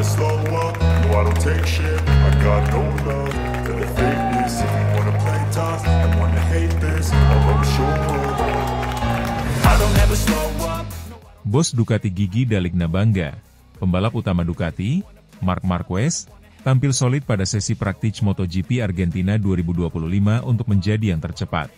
never slow up, no I don't take shit. I got no love for the fakeness. If you wanna play tough and wanna hate this, I'll always show up. I don't ever slow up. Bos Ducati Gigi D'Aligna bangga. Pembalap utama Ducati, Marc Marquez, tampil solid pada sesi praktik MotoGP Argentina 2025 untuk menjadi yang tercepat.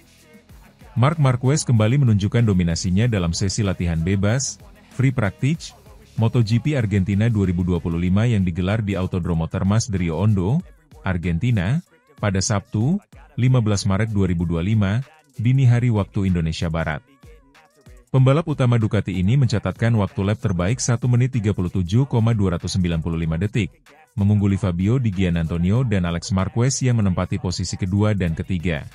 Marc Marquez kembali menunjukkan dominasinya dalam sesi latihan bebas, free practice, MotoGP Argentina 2025 yang digelar di Autodromo Termas de Rio Hondo, Argentina, pada Sabtu, 15 Maret 2025, dini hari waktu Indonesia Barat. Pembalap utama Ducati ini mencatatkan waktu lap terbaik 1 menit 37,295 detik, mengungguli Fabio Di Giannantonio dan Alex Marquez yang menempati posisi kedua dan ketiga.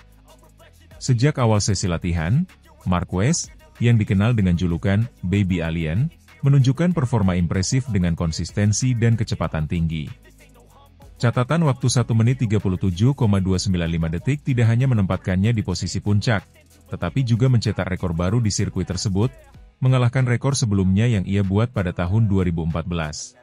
Sejak awal sesi latihan, Marquez, yang dikenal dengan julukan Baby Alien, menunjukkan performa impresif dengan konsistensi dan kecepatan tinggi. Catatan waktu 1 menit 37,295 detik tidak hanya menempatkannya di posisi puncak, tetapi juga mencetak rekor baru di sirkuit tersebut, mengalahkan rekor sebelumnya yang ia buat pada tahun 2014.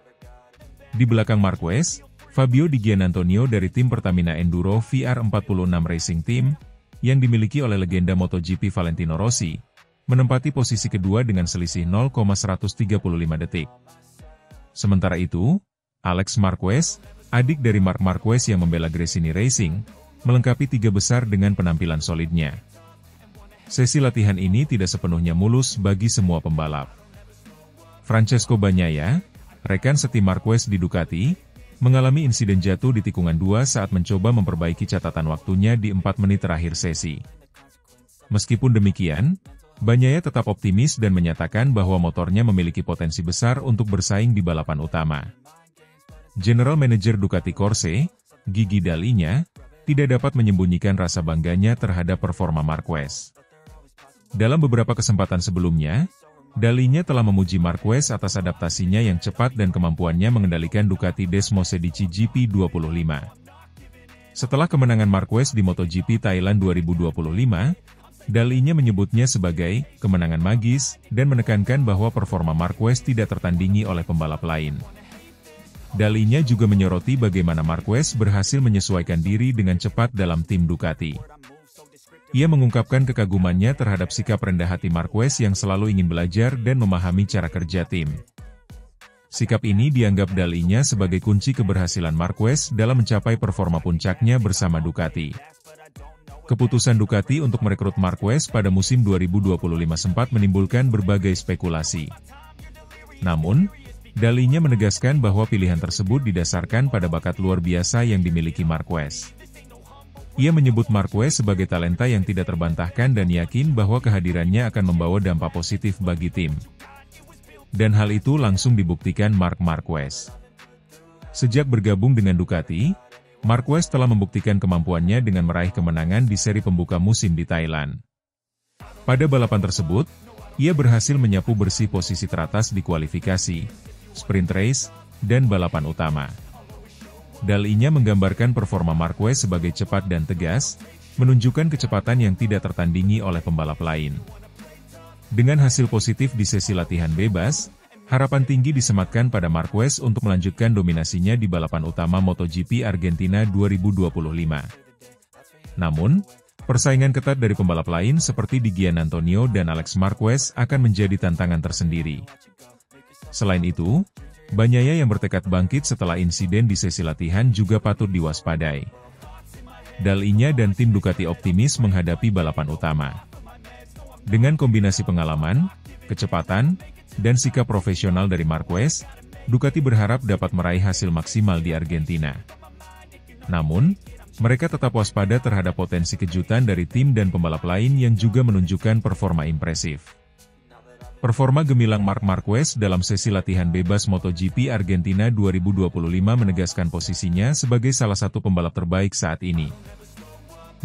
Di belakang Marquez, Fabio Di Giannantonio dari tim Pertamina Enduro VR46 Racing Team, yang dimiliki oleh legenda MotoGP Valentino Rossi, menempati posisi kedua dengan selisih 0,135 detik. Sementara itu, Alex Marquez, adik dari Marc Marquez yang membela Gresini Racing, melengkapi tiga besar dengan penampilan solidnya. Sesi latihan ini tidak sepenuhnya mulus bagi semua pembalap. Francesco Bagnaia, rekan setim Marquez di Ducati, mengalami insiden jatuh di tikungan 2 saat mencoba memperbaiki catatan waktunya di 4 menit terakhir sesi. Meskipun demikian, Bagnaia tetap optimis dan menyatakan bahwa motornya memiliki potensi besar untuk bersaing di balapan utama. General Manager Ducati Corse, Gigi D'Aligna, tidak dapat menyembunyikan rasa bangganya terhadap performa Marquez. Dalam beberapa kesempatan sebelumnya, D'Aligna telah memuji Marquez atas adaptasinya yang cepat dan kemampuannya mengendalikan Ducati Desmosedici GP25. Setelah kemenangan Marquez di MotoGP Thailand 2025, D'Aligna menyebutnya sebagai kemenangan magis dan menekankan bahwa performa Marquez tidak tertandingi oleh pembalap lain. D'Aligna juga menyoroti bagaimana Marquez berhasil menyesuaikan diri dengan cepat dalam tim Ducati. Ia mengungkapkan kekagumannya terhadap sikap rendah hati Marquez yang selalu ingin belajar dan memahami cara kerja tim. Sikap ini dianggap D'Aligna sebagai kunci keberhasilan Marquez dalam mencapai performa puncaknya bersama Ducati. Keputusan Ducati untuk merekrut Marquez pada musim 2025 sempat menimbulkan berbagai spekulasi. Namun, D'Aligna menegaskan bahwa pilihan tersebut didasarkan pada bakat luar biasa yang dimiliki Marquez. Ia menyebut Marquez sebagai talenta yang tidak terbantahkan dan yakin bahwa kehadirannya akan membawa dampak positif bagi tim. Dan hal itu langsung dibuktikan Marc Marquez. Sejak bergabung dengan Ducati, Marquez telah membuktikan kemampuannya dengan meraih kemenangan di seri pembuka musim di Thailand. Pada balapan tersebut, ia berhasil menyapu bersih posisi teratas di kualifikasi, sprint race, dan balapan utama. D'Aligna menggambarkan performa Marquez sebagai cepat dan tegas, menunjukkan kecepatan yang tidak tertandingi oleh pembalap lain. Dengan hasil positif di sesi latihan bebas, harapan tinggi disematkan pada Marquez untuk melanjutkan dominasinya di balapan utama MotoGP Argentina 2025. Namun, persaingan ketat dari pembalap lain seperti Di Giannantonio dan Alex Marquez akan menjadi tantangan tersendiri. Selain itu, Bagnaia yang bertekad bangkit setelah insiden di sesi latihan juga patut diwaspadai. D'Aligna dan tim Ducati optimis menghadapi balapan utama. Dengan kombinasi pengalaman, kecepatan, dan sikap profesional dari Marquez, Ducati berharap dapat meraih hasil maksimal di Argentina. Namun, mereka tetap waspada terhadap potensi kejutan dari tim dan pembalap lain yang juga menunjukkan performa impresif. Performa gemilang Marc Marquez dalam sesi latihan bebas MotoGP Argentina 2025 menegaskan posisinya sebagai salah satu pembalap terbaik saat ini.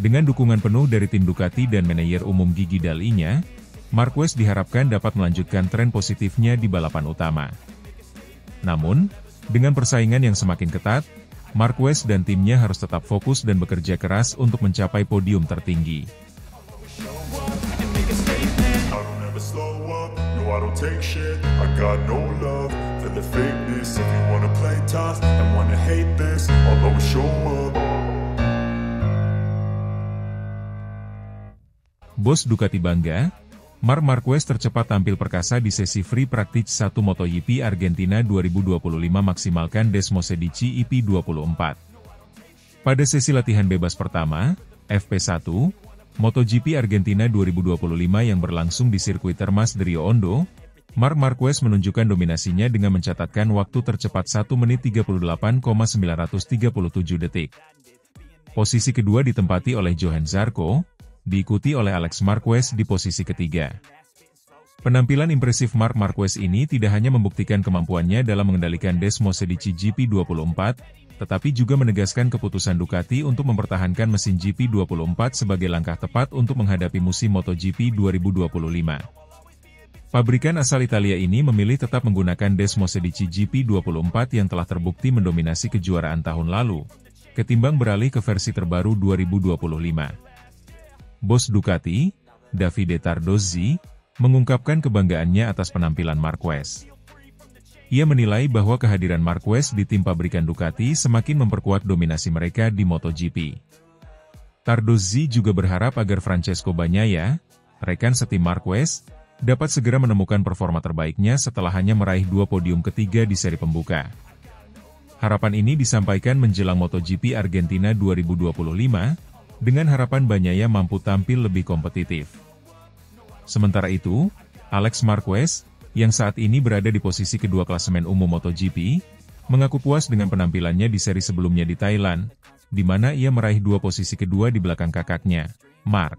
Dengan dukungan penuh dari tim Ducati dan manajer umum Gigi D'Aligna, Marquez diharapkan dapat melanjutkan tren positifnya di balapan utama. Namun, dengan persaingan yang semakin ketat, Marquez dan timnya harus tetap fokus dan bekerja keras untuk mencapai podium tertinggi. I don't take shit, I got no love for the fakeness. If you wanna play tossed and wanna hate this, I'll always show up. Bos Ducati bangga, Marc Marquez tercepat tampil perkasa di sesi Free Practice 1 MotoGP Argentina 2025 maksimalkan Desmosedici IP24. Pada sesi latihan bebas pertama, FP1, MotoGP Argentina 2025 yang berlangsung di sirkuit Termas de Rio Hondo, Marc Marquez menunjukkan dominasinya dengan mencatatkan waktu tercepat 1 menit 38,937 detik. Posisi kedua ditempati oleh Johann Zarco, diikuti oleh Alex Marquez di posisi ketiga. Penampilan impresif Marc Marquez ini tidak hanya membuktikan kemampuannya dalam mengendalikan Desmosedici GP24, tetapi juga menegaskan keputusan Ducati untuk mempertahankan mesin GP24 sebagai langkah tepat untuk menghadapi musim MotoGP 2025. Pabrikan asal Italia ini memilih tetap menggunakan Desmosedici GP24 yang telah terbukti mendominasi kejuaraan tahun lalu, ketimbang beralih ke versi terbaru 2025. Bos Ducati, Davide Tardozzi, mengungkapkan kebanggaannya atas penampilan Marquez. Ia menilai bahwa kehadiran Marquez di tim pabrikan Ducati semakin memperkuat dominasi mereka di MotoGP. Tardozzi juga berharap agar Francesco Bagnaia, rekan setim Marquez, dapat segera menemukan performa terbaiknya setelah hanya meraih 2 podium ketiga di seri pembuka. Harapan ini disampaikan menjelang MotoGP Argentina 2025, dengan harapan Bagnaia mampu tampil lebih kompetitif. Sementara itu, Alex Marquez, yang saat ini berada di posisi kedua klasemen umum MotoGP, mengaku puas dengan penampilannya di seri sebelumnya di Thailand, di mana ia meraih 2 posisi kedua di belakang kakaknya, Marc.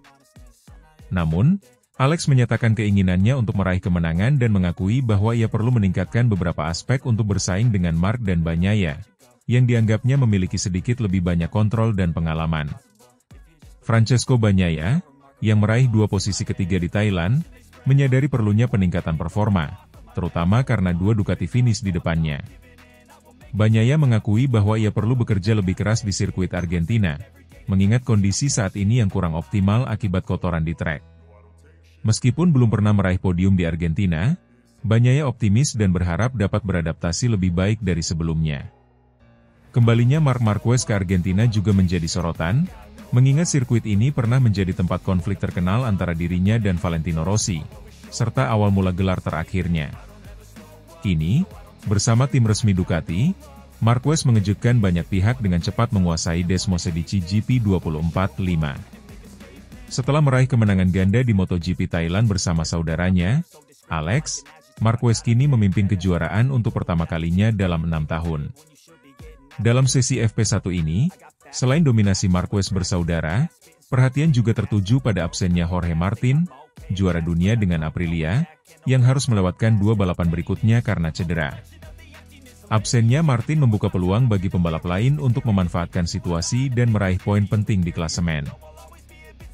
Namun, Alex menyatakan keinginannya untuk meraih kemenangan dan mengakui bahwa ia perlu meningkatkan beberapa aspek untuk bersaing dengan Marc dan Bagnaia, yang dianggapnya memiliki sedikit lebih banyak kontrol dan pengalaman. Francesco Bagnaia, yang meraih 2 posisi ketiga di Thailand, menyadari perlunya peningkatan performa, terutama karena 2 Ducati finish di depannya. Bagnaia mengakui bahwa ia perlu bekerja lebih keras di sirkuit Argentina, mengingat kondisi saat ini yang kurang optimal akibat kotoran di trek. Meskipun belum pernah meraih podium di Argentina, Bagnaia optimis dan berharap dapat beradaptasi lebih baik dari sebelumnya. Kembalinya Marc Marquez ke Argentina juga menjadi sorotan, mengingat sirkuit ini pernah menjadi tempat konflik terkenal antara dirinya dan Valentino Rossi, serta awal mula gelar terakhirnya. Kini, bersama tim resmi Ducati, Marquez mengejutkan banyak pihak dengan cepat menguasai Desmosedici GP24-5. Setelah meraih kemenangan ganda di MotoGP Thailand bersama saudaranya, Alex, Marquez kini memimpin kejuaraan untuk pertama kalinya dalam 6 tahun. Dalam sesi FP1 ini, selain dominasi Marquez bersaudara, perhatian juga tertuju pada absennya Jorge Martin, juara dunia dengan Aprilia, yang harus melewatkan 2 balapan berikutnya karena cedera. Absennya Martin membuka peluang bagi pembalap lain untuk memanfaatkan situasi dan meraih poin penting di klasemen.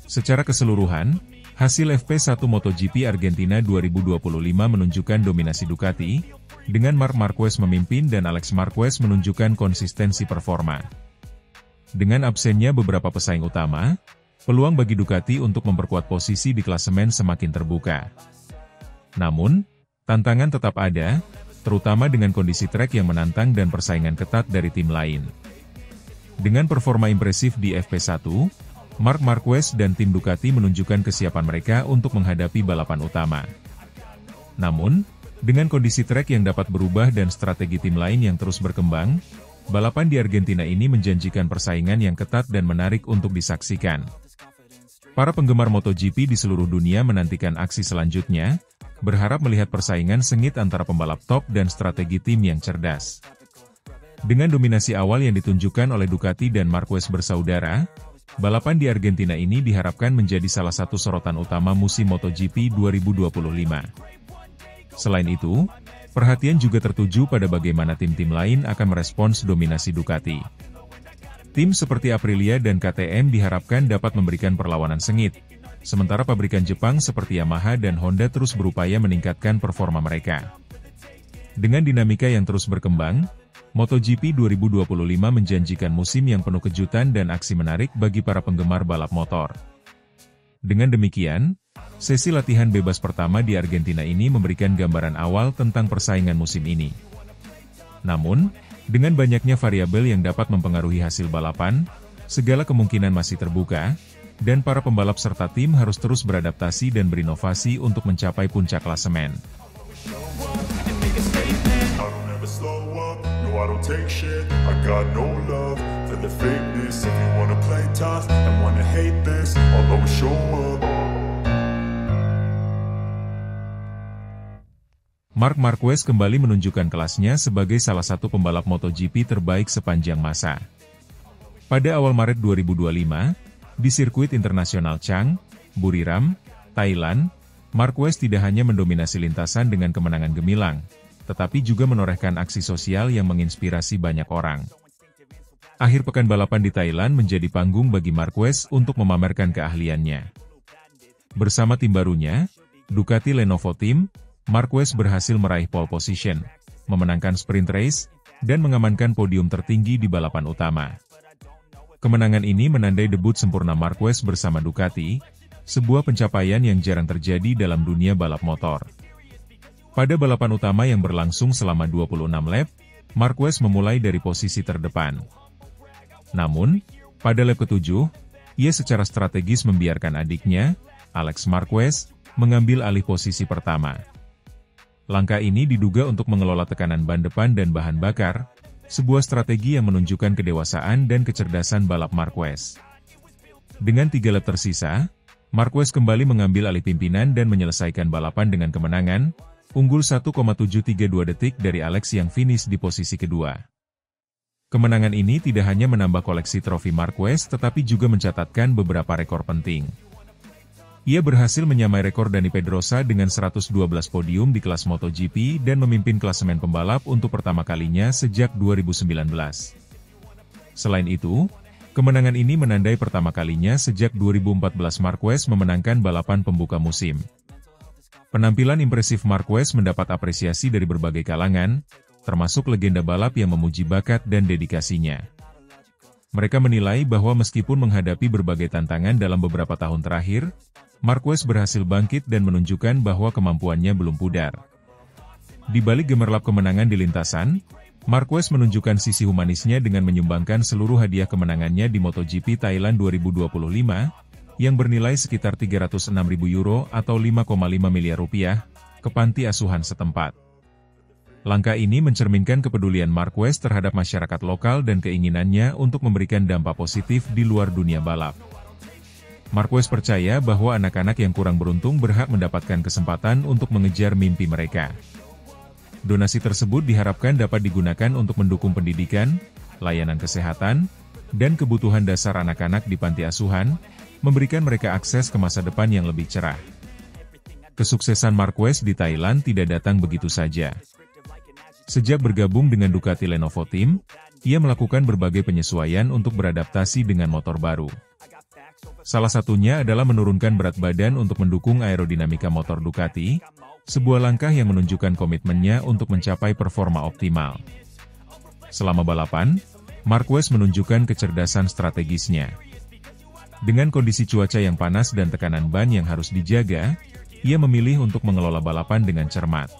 Secara keseluruhan, hasil FP1 MotoGP Argentina 2025 menunjukkan dominasi Ducati, dengan Marc Marquez memimpin dan Alex Marquez menunjukkan konsistensi performa. Dengan absennya beberapa pesaing utama, peluang bagi Ducati untuk memperkuat posisi di klasemen semakin terbuka. Namun, tantangan tetap ada, terutama dengan kondisi trek yang menantang dan persaingan ketat dari tim lain. Dengan performa impresif di FP1, Marc Marquez dan tim Ducati menunjukkan kesiapan mereka untuk menghadapi balapan utama. Namun, dengan kondisi trek yang dapat berubah dan strategi tim lain yang terus berkembang, balapan di Argentina ini menjanjikan persaingan yang ketat dan menarik untuk disaksikan. Para penggemar MotoGP di seluruh dunia menantikan aksi selanjutnya, berharap melihat persaingan sengit antara pembalap top dan strategi tim yang cerdas. Dengan dominasi awal yang ditunjukkan oleh Ducati dan Marquez bersaudara, balapan di Argentina ini diharapkan menjadi salah satu sorotan utama musim MotoGP 2025. Selain itu, perhatian juga tertuju pada bagaimana tim-tim lain akan merespons dominasi Ducati. Tim seperti Aprilia dan KTM diharapkan dapat memberikan perlawanan sengit, sementara pabrikan Jepang seperti Yamaha dan Honda terus berupaya meningkatkan performa mereka. Dengan dinamika yang terus berkembang, MotoGP 2025 menjanjikan musim yang penuh kejutan dan aksi menarik bagi para penggemar balap motor. Dengan demikian, sesi latihan bebas pertama di Argentina ini memberikan gambaran awal tentang persaingan musim ini. Namun, Dengan banyaknya variabel yang dapat mempengaruhi hasil balapan, segala kemungkinan masih terbuka, dan para pembalap serta tim harus terus beradaptasi dan berinovasi untuk mencapai puncak klasemen. Marc Marquez kembali menunjukkan kelasnya sebagai salah satu pembalap MotoGP terbaik sepanjang masa. Pada awal Maret 2025, di sirkuit internasional Chang, Buriram, Thailand, Marquez tidak hanya mendominasi lintasan dengan kemenangan gemilang, tetapi juga menorehkan aksi sosial yang menginspirasi banyak orang. Akhir pekan balapan di Thailand menjadi panggung bagi Marquez untuk memamerkan keahliannya. Bersama tim barunya, Ducati Lenovo Team, Marquez berhasil meraih pole position, memenangkan sprint race, dan mengamankan podium tertinggi di balapan utama. Kemenangan ini menandai debut sempurna Marquez bersama Ducati, sebuah pencapaian yang jarang terjadi dalam dunia balap motor. Pada balapan utama yang berlangsung selama 26 lap, Marquez memulai dari posisi terdepan. Namun, pada lap ke-7, ia secara strategis membiarkan adiknya, Alex Marquez, mengambil alih posisi pertama. Langkah ini diduga untuk mengelola tekanan ban depan dan bahan bakar, sebuah strategi yang menunjukkan kedewasaan dan kecerdasan balap Marquez. Dengan 3 lap tersisa, Marquez kembali mengambil alih pimpinan dan menyelesaikan balapan dengan kemenangan, unggul 1,732 detik dari Alex yang finish di posisi kedua. Kemenangan ini tidak hanya menambah koleksi trofi Marquez tetapi juga mencatatkan beberapa rekor penting. Ia berhasil menyamai rekor Dani Pedrosa dengan 112 podium di kelas MotoGP dan memimpin klasemen pembalap untuk pertama kalinya sejak 2019. Selain itu, kemenangan ini menandai pertama kalinya sejak 2014 Marquez memenangkan balapan pembuka musim. Penampilan impresif Marquez mendapat apresiasi dari berbagai kalangan, termasuk legenda balap yang memuji bakat dan dedikasinya. Mereka menilai bahwa meskipun menghadapi berbagai tantangan dalam beberapa tahun terakhir, Marquez berhasil bangkit dan menunjukkan bahwa kemampuannya belum pudar. Di balik gemerlap kemenangan di lintasan, Marquez menunjukkan sisi humanisnya dengan menyumbangkan seluruh hadiah kemenangannya di MotoGP Thailand 2025, yang bernilai sekitar 306.000 euro atau 5,5 miliar rupiah, ke panti asuhan setempat. Langkah ini mencerminkan kepedulian Marquez terhadap masyarakat lokal dan keinginannya untuk memberikan dampak positif di luar dunia balap. Marquez percaya bahwa anak-anak yang kurang beruntung berhak mendapatkan kesempatan untuk mengejar mimpi mereka. Donasi tersebut diharapkan dapat digunakan untuk mendukung pendidikan, layanan kesehatan, dan kebutuhan dasar anak-anak di panti asuhan, memberikan mereka akses ke masa depan yang lebih cerah. Kesuksesan Marquez di Thailand tidak datang begitu saja. Sejak bergabung dengan Ducati Lenovo Team, ia melakukan berbagai penyesuaian untuk beradaptasi dengan motor baru. Salah satunya adalah menurunkan berat badan untuk mendukung aerodinamika motor Ducati, sebuah langkah yang menunjukkan komitmennya untuk mencapai performa optimal. Selama balapan, Marquez menunjukkan kecerdasan strategisnya. Dengan kondisi cuaca yang panas dan tekanan ban yang harus dijaga, ia memilih untuk mengelola balapan dengan cermat.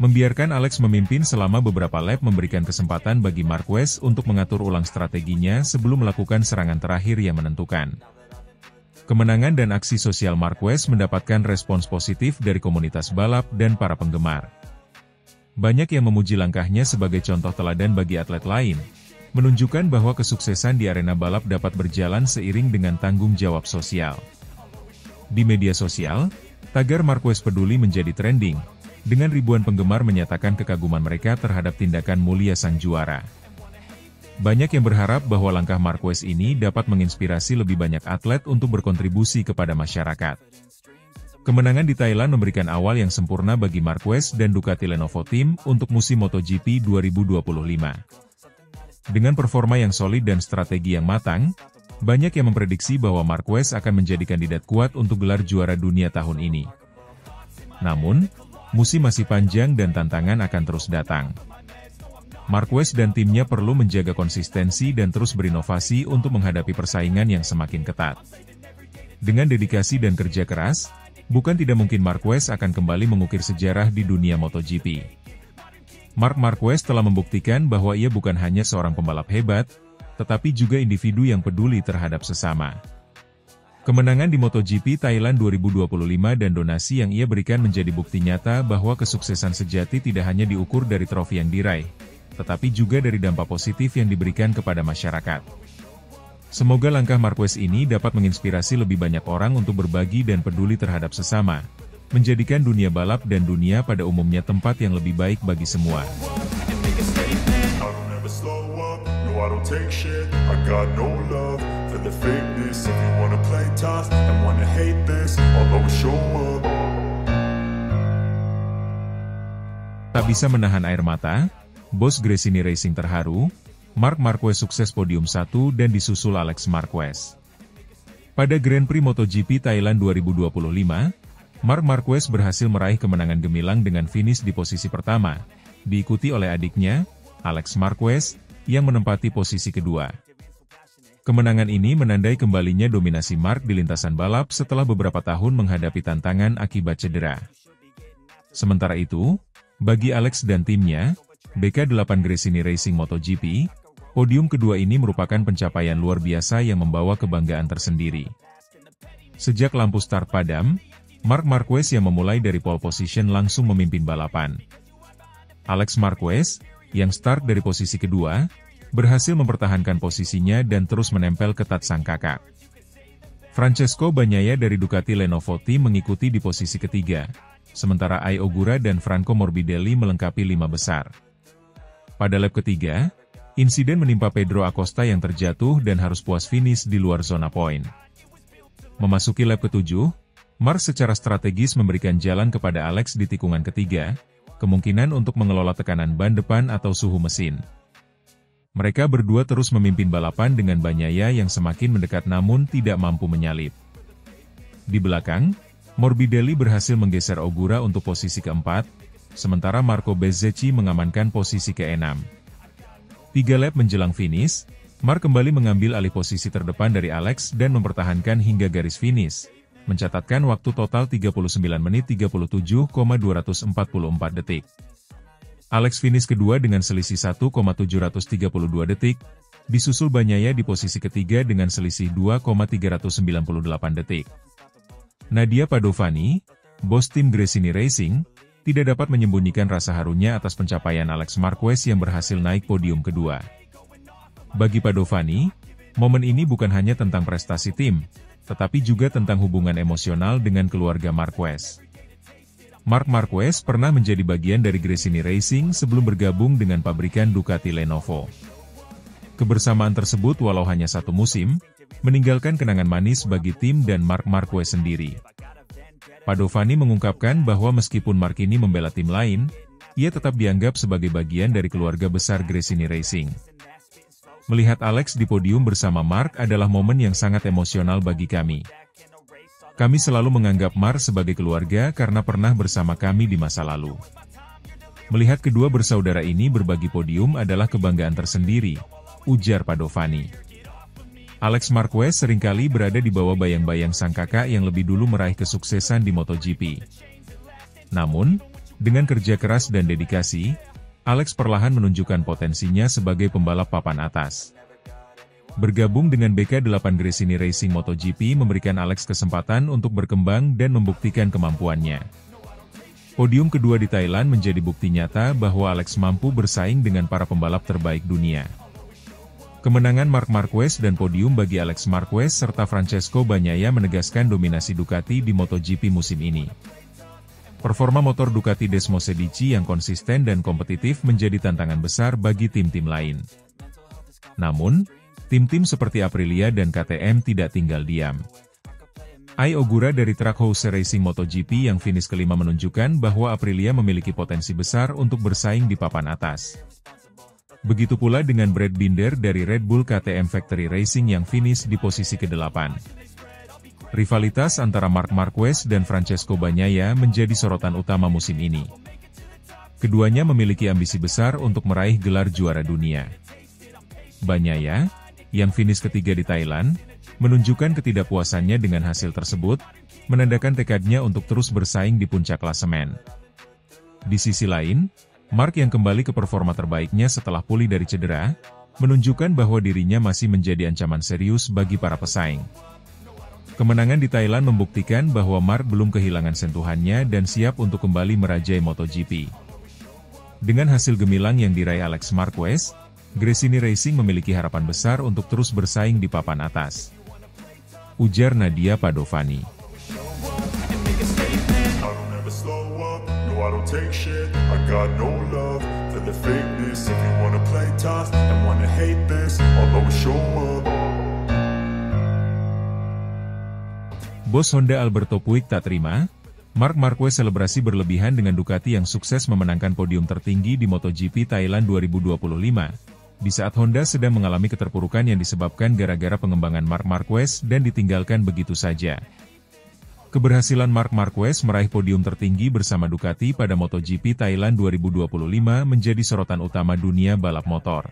Membiarkan Alex memimpin selama beberapa lap memberikan kesempatan bagi Marquez untuk mengatur ulang strateginya sebelum melakukan serangan terakhir yang menentukan. Kemenangan dan aksi sosial Marquez mendapatkan respons positif dari komunitas balap dan para penggemar. Banyak yang memuji langkahnya sebagai contoh teladan bagi atlet lain, menunjukkan bahwa kesuksesan di arena balap dapat berjalan seiring dengan tanggung jawab sosial. Di media sosial, tagar Marquez peduli menjadi trending, dengan ribuan penggemar menyatakan kekaguman mereka terhadap tindakan mulia sang juara. Banyak yang berharap bahwa langkah Marquez ini dapat menginspirasi lebih banyak atlet untuk berkontribusi kepada masyarakat. Kemenangan di Thailand memberikan awal yang sempurna bagi Marquez dan Ducati Lenovo Team untuk musim MotoGP 2025. Dengan performa yang solid dan strategi yang matang, banyak yang memprediksi bahwa Marquez akan menjadi kandidat kuat untuk gelar juara dunia tahun ini. Namun, musim masih panjang dan tantangan akan terus datang. Marquez dan timnya perlu menjaga konsistensi dan terus berinovasi untuk menghadapi persaingan yang semakin ketat. Dengan dedikasi dan kerja keras, bukan tidak mungkin Marquez akan kembali mengukir sejarah di dunia MotoGP. Marc Marquez telah membuktikan bahwa ia bukan hanya seorang pembalap hebat, tetapi juga individu yang peduli terhadap sesama. Kemenangan di MotoGP Thailand 2025 dan donasi yang ia berikan menjadi bukti nyata bahwa kesuksesan sejati tidak hanya diukur dari trofi yang diraih, tetapi juga dari dampak positif yang diberikan kepada masyarakat. Semoga langkah Marquez ini dapat menginspirasi lebih banyak orang untuk berbagi dan peduli terhadap sesama, menjadikan dunia balap dan dunia pada umumnya tempat yang lebih baik bagi semua. I don't take shit, I got no love for the fakeness. If you wanna play tough and wanna hate this, I'll always show up. Tak bisa menahan air mata, bos Gresini Racing terharu, Marc Marquez sukses podium 1 dan disusul Alex Marquez. Pada Grand Prix MotoGP Thailand 2025, Marc Marquez berhasil meraih kemenangan gemilang dengan finish di posisi pertama, diikuti oleh adiknya, Alex Marquez, yang menempati posisi kedua. Kemenangan ini menandai kembalinya dominasi Marc di lintasan balap setelah beberapa tahun menghadapi tantangan akibat cedera. Sementara itu, bagi Alex dan timnya, BK8 Gresini Racing MotoGP, podium kedua ini merupakan pencapaian luar biasa yang membawa kebanggaan tersendiri. Sejak lampu start padam, Marc Marquez yang memulai dari pole position langsung memimpin balapan. Alex Marquez, yang start dari posisi kedua, berhasil mempertahankan posisinya dan terus menempel ketat sang kakak. Francesco Bagnaia dari Ducati Lenovo Team mengikuti di posisi ketiga, sementara Ai Ogura dan Franco Morbidelli melengkapi 5 besar. Pada lap ketiga, insiden menimpa Pedro Acosta yang terjatuh dan harus puas finish di luar zona poin. Memasuki lap ketujuh, Marc secara strategis memberikan jalan kepada Alex di tikungan ketiga, kemungkinan untuk mengelola tekanan ban depan atau suhu mesin. Mereka berdua terus memimpin balapan dengan Bagnaia yang semakin mendekat namun tidak mampu menyalip. Di belakang, Morbidelli berhasil menggeser Ogura untuk posisi keempat, sementara Marco Bezzecchi mengamankan posisi ke-6. 3 lap menjelang finish, Marc kembali mengambil alih posisi terdepan dari Alex dan mempertahankan hingga garis finish, mencatatkan waktu total 39 menit 37,244 detik. Alex finish kedua dengan selisih 1,732 detik, disusul Bagnaia di posisi ketiga dengan selisih 2,398 detik. Nadia Padovani, bos tim Gresini Racing, tidak dapat menyembunyikan rasa harunya atas pencapaian Alex Marquez yang berhasil naik podium kedua. Bagi Padovani, momen ini bukan hanya tentang prestasi tim, tetapi juga tentang hubungan emosional dengan keluarga Marquez. Marc Marquez pernah menjadi bagian dari Gresini Racing sebelum bergabung dengan pabrikan Ducati Lenovo. Kebersamaan tersebut walau hanya 1 musim, meninggalkan kenangan manis bagi tim dan Marc Marquez sendiri. Padovani mengungkapkan bahwa meskipun Marc ini membela tim lain, ia tetap dianggap sebagai bagian dari keluarga besar Gresini Racing. Melihat Alex di podium bersama Marc adalah momen yang sangat emosional bagi kami. Kami selalu menganggap Marc sebagai keluarga karena pernah bersama kami di masa lalu. Melihat kedua bersaudara ini berbagi podium adalah kebanggaan tersendiri, ujar Padovani. Alex Marquez seringkali berada di bawah bayang-bayang sang kakak yang lebih dulu meraih kesuksesan di MotoGP. Namun, dengan kerja keras dan dedikasi, Alex perlahan menunjukkan potensinya sebagai pembalap papan atas. Bergabung dengan BK8 Gresini Racing MotoGP memberikan Alex kesempatan untuk berkembang dan membuktikan kemampuannya. Podium kedua di Thailand menjadi bukti nyata bahwa Alex mampu bersaing dengan para pembalap terbaik dunia. Kemenangan Marc Marquez dan podium bagi Alex Marquez serta Francesco Bagnaia menegaskan dominasi Ducati di MotoGP musim ini. Performa motor Ducati Desmosedici yang konsisten dan kompetitif menjadi tantangan besar bagi tim-tim lain. Namun, tim-tim seperti Aprilia dan KTM tidak tinggal diam. Ai Ogura dari Trackhouse Racing MotoGP yang finish kelima menunjukkan bahwa Aprilia memiliki potensi besar untuk bersaing di papan atas. Begitu pula dengan Brad Binder dari Red Bull KTM Factory Racing yang finish di posisi ke-8. Rivalitas antara Marc Marquez dan Francesco Bagnaia menjadi sorotan utama musim ini. Keduanya memiliki ambisi besar untuk meraih gelar juara dunia. Bagnaia, yang finish ketiga di Thailand, menunjukkan ketidakpuasannya dengan hasil tersebut, menandakan tekadnya untuk terus bersaing di puncak klasemen. Di sisi lain, Mark yang kembali ke performa terbaiknya setelah pulih dari cedera, menunjukkan bahwa dirinya masih menjadi ancaman serius bagi para pesaing. Kemenangan di Thailand membuktikan bahwa Mark belum kehilangan sentuhannya dan siap untuk kembali merajai MotoGP. Dengan hasil gemilang yang diraih Alex Marquez, Gresini Racing memiliki harapan besar untuk terus bersaing di papan atas. Ujar Nadia Padovani. I don't take shit, I got no love for the fakeness. If you wanna play tough and wanna hate this, I'll always show up. Bos Honda Alberto Puig tak terima, Marc Marquez selebrasi berlebihan dengan Ducati yang sukses memenangkan podium tertinggi di MotoGP Thailand 2025, di saat Honda sedang mengalami keterpurukan yang disebabkan gara-gara pengembangan Marc Marquez dan ditinggalkan begitu saja. Keberhasilan Marc Marquez meraih podium tertinggi bersama Ducati pada MotoGP Thailand 2025 menjadi sorotan utama dunia balap motor.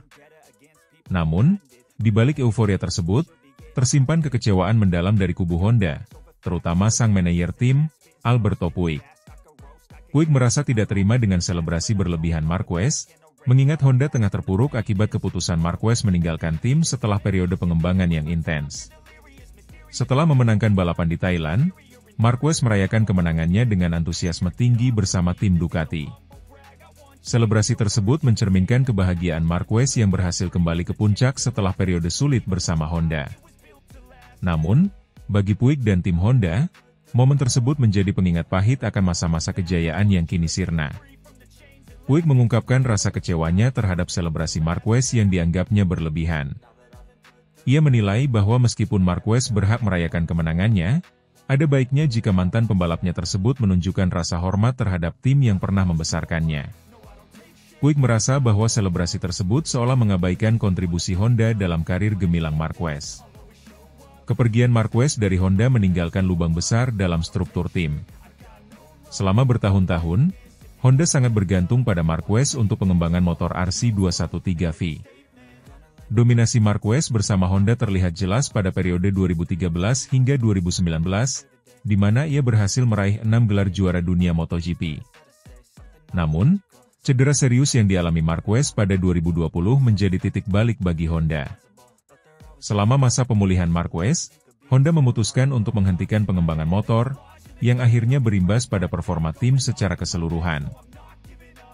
Namun, di balik euforia tersebut, tersimpan kekecewaan mendalam dari kubu Honda, terutama sang manajer tim, Alberto Puig. Puig merasa tidak terima dengan selebrasi berlebihan Marquez, mengingat Honda tengah terpuruk akibat keputusan Marquez meninggalkan tim setelah periode pengembangan yang intens. Setelah memenangkan balapan di Thailand, Marquez merayakan kemenangannya dengan antusiasme tinggi bersama tim Ducati. Selebrasi tersebut mencerminkan kebahagiaan Marquez yang berhasil kembali ke puncak setelah periode sulit bersama Honda. Namun, bagi Puig dan tim Honda, momen tersebut menjadi pengingat pahit akan masa-masa kejayaan yang kini sirna. Puig mengungkapkan rasa kecewanya terhadap selebrasi Marquez yang dianggapnya berlebihan. Ia menilai bahwa meskipun Marquez berhak merayakan kemenangannya, ada baiknya jika mantan pembalapnya tersebut menunjukkan rasa hormat terhadap tim yang pernah membesarkannya. Puig merasa bahwa selebrasi tersebut seolah mengabaikan kontribusi Honda dalam karir gemilang Marquez. Kepergian Marquez dari Honda meninggalkan lubang besar dalam struktur tim. Selama bertahun-tahun, Honda sangat bergantung pada Marquez untuk pengembangan motor RC213V. Dominasi Marquez bersama Honda terlihat jelas pada periode 2013 hingga 2019, di mana ia berhasil meraih 6 gelar juara dunia MotoGP. Namun, cedera serius yang dialami Marquez pada 2020 menjadi titik balik bagi Honda. Selama masa pemulihan Marquez, Honda memutuskan untuk menghentikan pengembangan motor, yang akhirnya berimbas pada performa tim secara keseluruhan.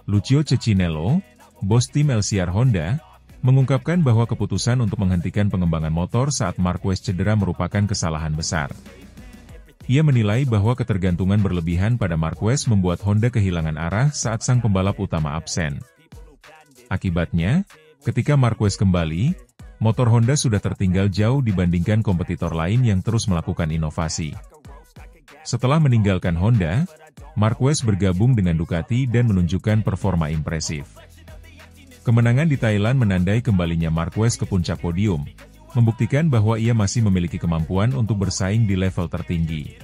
Lucio Cecchinello, bos tim LCR Honda, mengungkapkan bahwa keputusan untuk menghentikan pengembangan motor saat Marquez cedera merupakan kesalahan besar. Ia menilai bahwa ketergantungan berlebihan pada Marquez membuat Honda kehilangan arah saat sang pembalap utama absen. Akibatnya, ketika Marquez kembali, motor Honda sudah tertinggal jauh dibandingkan kompetitor lain yang terus melakukan inovasi. Setelah meninggalkan Honda, Marquez bergabung dengan Ducati dan menunjukkan performa impresif. Kemenangan di Thailand menandai kembalinya Marquez ke puncak podium, membuktikan bahwa ia masih memiliki kemampuan untuk bersaing di level tertinggi.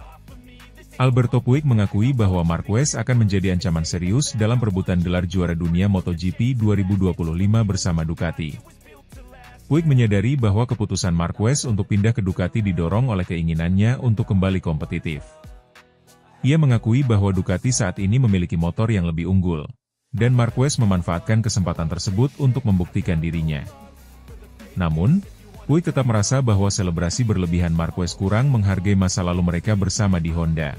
Alberto Puig mengakui bahwa Marquez akan menjadi ancaman serius dalam perebutan gelar juara dunia MotoGP 2025 bersama Ducati. Puig menyadari bahwa keputusan Marquez untuk pindah ke Ducati didorong oleh keinginannya untuk kembali kompetitif. Ia mengakui bahwa Ducati saat ini memiliki motor yang lebih unggul, dan Marquez memanfaatkan kesempatan tersebut untuk membuktikan dirinya. Namun, Puig tetap merasa bahwa selebrasi berlebihan Marquez kurang menghargai masa lalu mereka bersama di Honda.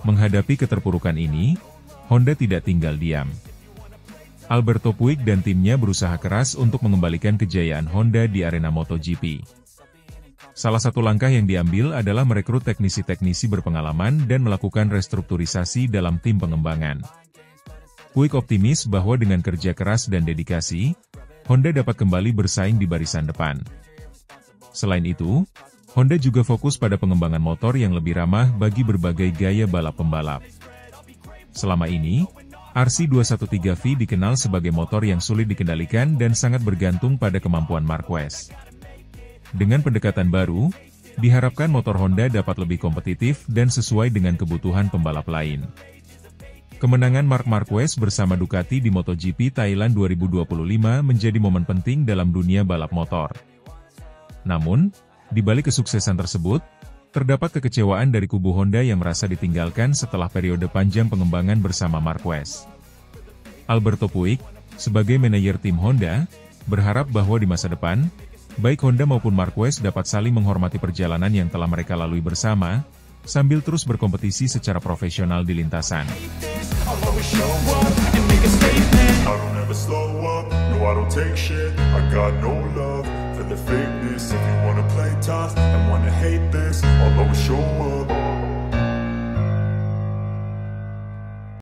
Menghadapi keterpurukan ini, Honda tidak tinggal diam. Alberto Puig dan timnya berusaha keras untuk mengembalikan kejayaan Honda di arena MotoGP. Salah satu langkah yang diambil adalah merekrut teknisi-teknisi berpengalaman dan melakukan restrukturisasi dalam tim pengembangan. Puig optimis bahwa dengan kerja keras dan dedikasi, Honda dapat kembali bersaing di barisan depan. Selain itu, Honda juga fokus pada pengembangan motor yang lebih ramah bagi berbagai gaya balap pembalap. Selama ini, RC213V dikenal sebagai motor yang sulit dikendalikan dan sangat bergantung pada kemampuan Marquez. Dengan pendekatan baru, diharapkan motor Honda dapat lebih kompetitif dan sesuai dengan kebutuhan pembalap lain. Kemenangan Marc Marquez bersama Ducati di MotoGP Thailand 2025 menjadi momen penting dalam dunia balap motor. Namun, di balik kesuksesan tersebut, terdapat kekecewaan dari kubu Honda yang merasa ditinggalkan setelah periode panjang pengembangan bersama Marquez. Alberto Puig, sebagai manajer tim Honda, berharap bahwa di masa depan, baik Honda maupun Marquez dapat saling menghormati perjalanan yang telah mereka lalui bersama, sambil terus berkompetisi secara profesional di lintasan. I don't ever slow up, no I don't take shit. I got no love for the fakeness. If you wanna play tough and wanna hate this, I'll always show up.